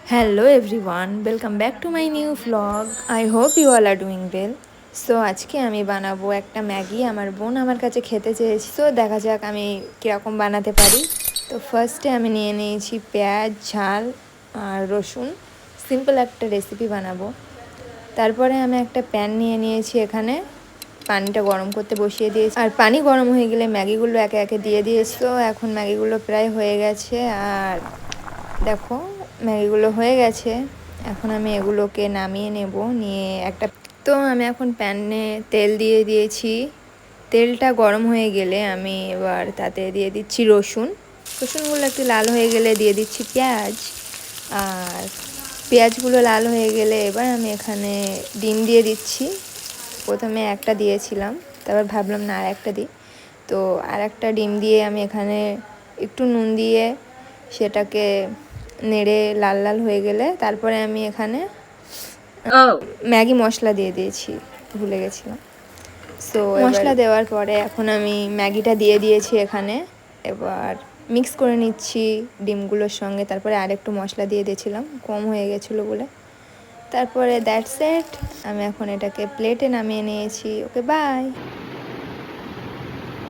Hello everyone, welcome back to my new vlog. I hope you all are doing well. So আজকে আমি বানাবো একটা Maggi. আমার বোন আমার কাছে খেতে চেয়েছে, সো দেখা যাক আমি কীরকম বানাতে পারি। তো ফার্স্টে আমি নিয়ে নিয়েছি পেঁয়াজ, ঝাল আর রসুন। সিম্পল একটা রেসিপি বানাবো। তারপরে আমি একটা প্যান নিয়ে নিয়েছি, এখানে পানিটা গরম করতে বসিয়ে দিয়েছি। আর পানি গরম হয়ে গেলে ম্যাগিগুলো একে একে দিয়ে দিয়েছি। তো এখন ম্যাগিগুলো প্রায় হয়ে গেছে। আর দেখো ম্যাগিগুলো হয়ে গেছে। এখন আমি এগুলোকে নামিয়ে নেব। নিয়ে আমি এখন প্যানে তেল দিয়ে দিয়েছি। তেলটা গরম হয়ে গেলে আমি এবার তাতে দিয়ে দিচ্ছি রসুনগুলো একটু লাল হয়ে গেলে দিয়ে দিচ্ছি পেঁয়াজ। আর পেঁয়াজগুলো লাল হয়ে গেলে এবার আমি এখানে ডিম দিয়ে দিচ্ছি। প্রথমে একটা দিয়েছিলাম, তারপর ভাবলাম না আর একটা দিই। তো আর একটা ডিম দিয়ে আমি এখানে একটু নুন দিয়ে সেটাকে নেড়ে লাল লাল হয়ে গেলে তারপরে আমি এখানে ম্যাগি মশলা দিয়ে দিয়েছি, ভুলে গেছিলাম। সো মশলা দেওয়ার পরে এখন আমি ম্যাগিটা দিয়ে দিয়েছি এখানে। এবার মিক্স করে নিচ্ছি ডিমগুলোর সঙ্গে। তারপরে আরেকটু মশলা দিয়ে দিয়েছিলাম, কম হয়ে গেছিলো বলে। তারপরে দ্যাটস ইট। আমি এখন এটাকে প্লেটে নামিয়ে নিয়েছি। Okay bye.